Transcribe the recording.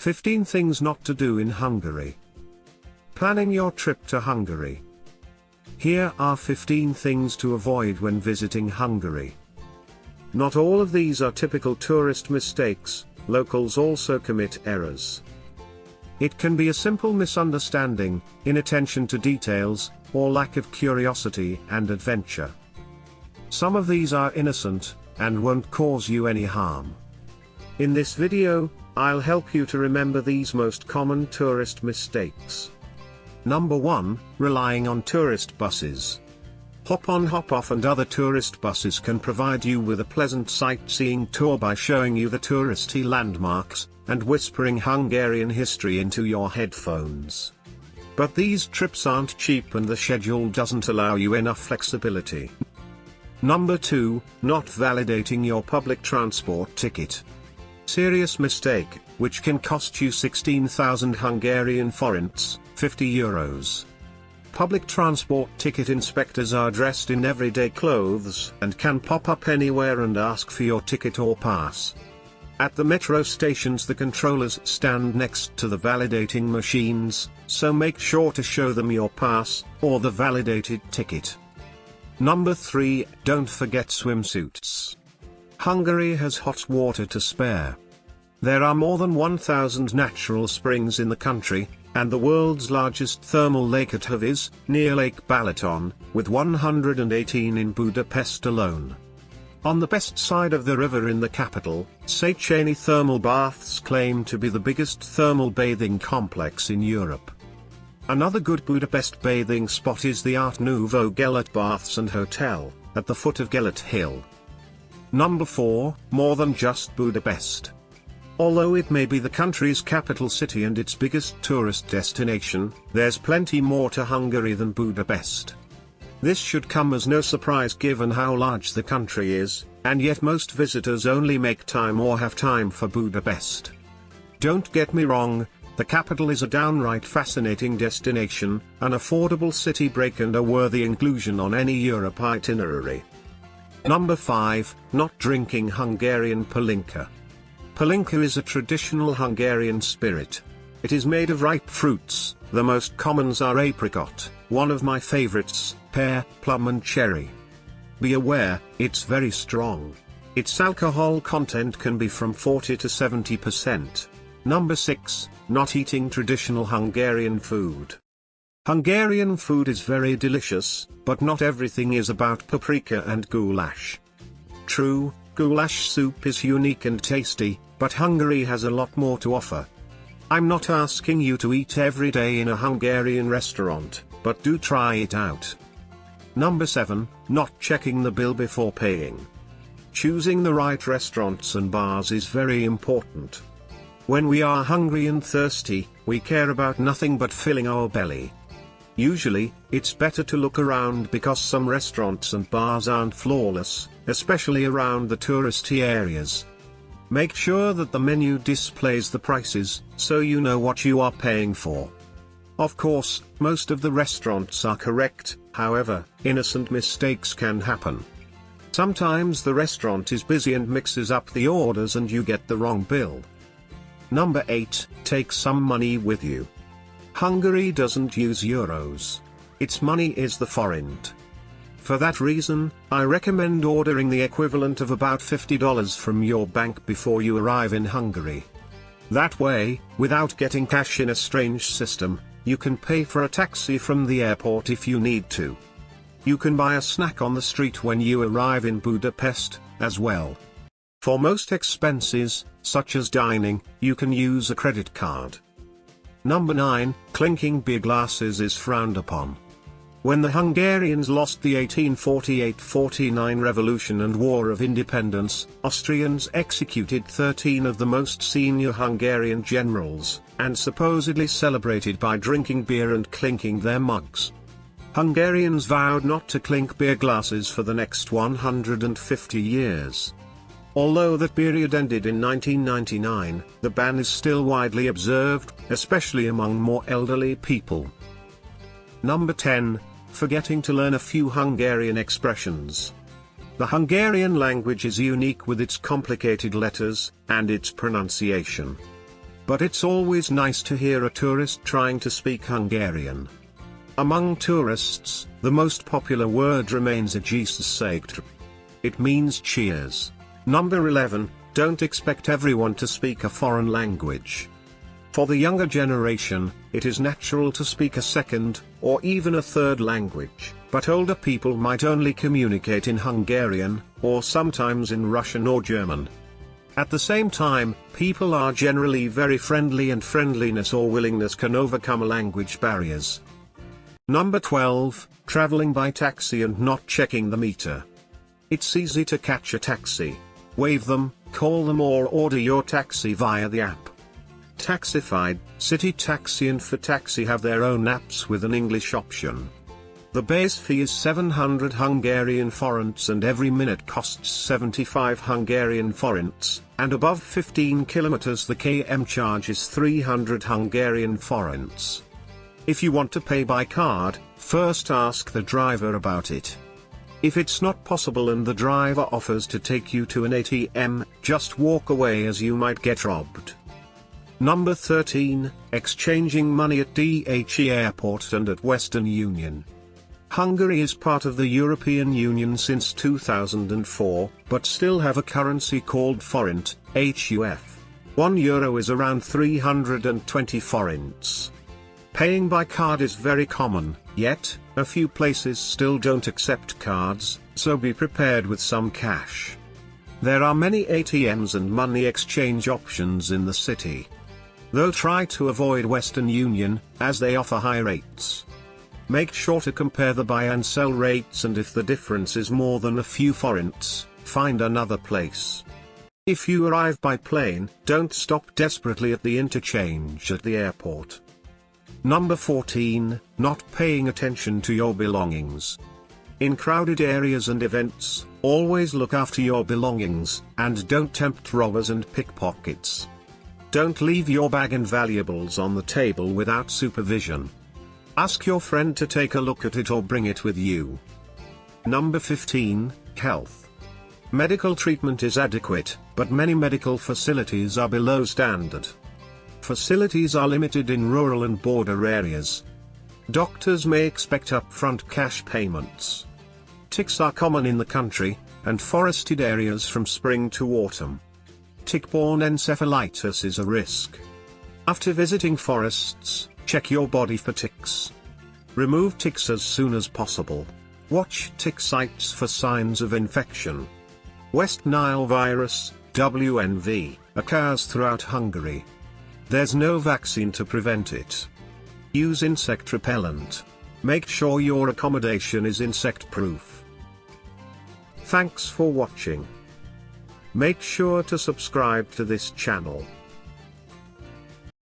15 things not to do in Hungary. Planning your trip to Hungary. Here are 15 things to avoid when visiting Hungary. Not all of these are typical tourist mistakes, locals also commit errors. It can be a simple misunderstanding, inattention to details, or lack of curiosity and adventure. Some of these are innocent, and won't cause you any harm. In this video, I'll help you to remember these most common tourist mistakes. Number 1, relying on tourist buses. Hop on Hop Off and other tourist buses can provide you with a pleasant sightseeing tour by showing you the touristy landmarks, and whispering Hungarian history into your headphones. But these trips aren't cheap and the schedule doesn't allow you enough flexibility. Number 2, not validating your public transport ticket. Serious mistake, which can cost you 16,000 Hungarian forints, 50 euros. Public transport ticket inspectors are dressed in everyday clothes and can pop up anywhere and ask for your ticket or pass. At the metro stations the controllers stand next to the validating machines, so make sure to show them your pass, or the validated ticket. Number 3, don't forget swimsuits. Hungary has hot water to spare. There are more than 1,000 natural springs in the country, and the world's largest thermal lake at Hov is, near Lake Balaton, with 118 in Budapest alone. On the best side of the river in the capital, Széchenyi thermal baths claim to be the biggest thermal bathing complex in Europe. Another good Budapest bathing spot is the Art Nouveau Gellert Baths and Hotel, at the foot of Gellert Hill. Number 4, more than just Budapest. Although it may be the country's capital city and its biggest tourist destination, there's plenty more to Hungary than Budapest. This should come as no surprise given how large the country is, and yet most visitors only make time or have time for Budapest. Don't get me wrong, the capital is a downright fascinating destination, an affordable city break and a worthy inclusion on any Europe itinerary. Number 5, not drinking Hungarian Pálinka. Pálinka is a traditional Hungarian spirit. It is made of ripe fruits, the most commons are apricot, one of my favorites, pear, plum and cherry. Be aware, it's very strong. Its alcohol content can be from 40 to 70%. Number 6, not eating traditional Hungarian food. Hungarian food is very delicious, but not everything is about paprika and goulash. True, goulash soup is unique and tasty, but Hungary has a lot more to offer. I'm not asking you to eat every day in a Hungarian restaurant, but do try it out. Number 7, not checking the bill before paying. Choosing the right restaurants and bars is very important. When we are hungry and thirsty, we care about nothing but filling our belly. Usually, it's better to look around because some restaurants and bars aren't flawless, especially around the touristy areas. Make sure that the menu displays the prices, so you know what you are paying for. Of course, most of the restaurants are correct, however, innocent mistakes can happen. Sometimes the restaurant is busy and mixes up the orders and you get the wrong bill. Number 8, take some money with you. Hungary doesn't use euros. Its money is the forint. For that reason, I recommend ordering the equivalent of about $50 from your bank before you arrive in Hungary. That way, without getting cash in a strange system, you can pay for a taxi from the airport if you need to. You can buy a snack on the street when you arrive in Budapest, as well. For most expenses, such as dining, you can use a credit card. Number 9, clinking beer glasses is frowned upon. When the Hungarians lost the 1848-49 Revolution and War of Independence, Austrians executed 13 of the most senior Hungarian generals, and supposedly celebrated by drinking beer and clinking their mugs. Hungarians vowed not to clink beer glasses for the next 150 years. Although that period ended in 1999, the ban is still widely observed, especially among more elderly people. Number 10, forgetting to learn a few Hungarian expressions. The Hungarian language is unique with its complicated letters, and its pronunciation. but it's always nice to hear a tourist trying to speak Hungarian. Among tourists, the most popular word remains "egészségedre." It means cheers. Number 11, don't expect everyone to speak a foreign language. For the younger generation, it is natural to speak a second, or even a third language, but older people might only communicate in Hungarian, or sometimes in Russian or German. At the same time, people are generally very friendly, and friendliness or willingness can overcome language barriers. Number 12, traveling by taxi and not checking the meter. It's easy to catch a taxi. Wave them, call them, or order your taxi via the app. Taxified, City Taxi and For Taxi have their own apps with an English option. The base fee is 700 Hungarian forints and every minute costs 75 Hungarian forints, and above 15 kilometers the km charge is 300 Hungarian forints. If you want to pay by card, first ask the driver about it. If it's not possible and the driver offers to take you to an ATM, just walk away as you might get robbed. Number 13, exchanging money at DHE Airport and at Western Union. Hungary is part of the European Union since 2004, but still have a currency called forint, HUF. €1 is around 320 forints. Paying by card is very common, yet, a few places still don't accept cards, so be prepared with some cash. There are many ATMs and money exchange options in the city. Though try to avoid Western Union, as they offer high rates. Make sure to compare the buy and sell rates, and if the difference is more than a few forints, find another place. If you arrive by plane, don't stop desperately at the interchange at the airport. Number 14, not paying attention to your belongings. In crowded areas and events, always look after your belongings, and don't tempt robbers and pickpockets. Don't leave your bag and valuables on the table without supervision. Ask your friend to take a look at it or bring it with you. Number 15, health. Medical treatment is adequate, but many medical facilities are below standard. Facilities are limited in rural and border areas. Doctors may expect upfront cash payments. Ticks are common in the country, and forested areas from spring to autumn. Tick-borne encephalitis is a risk. After visiting forests, check your body for ticks. Remove ticks as soon as possible. Watch tick sites for signs of infection. West Nile virus, WNV, occurs throughout Hungary. There's no vaccine to prevent it. Use insect repellent. Make sure your accommodation is insect-proof. Thanks for watching. Make sure to subscribe to this channel.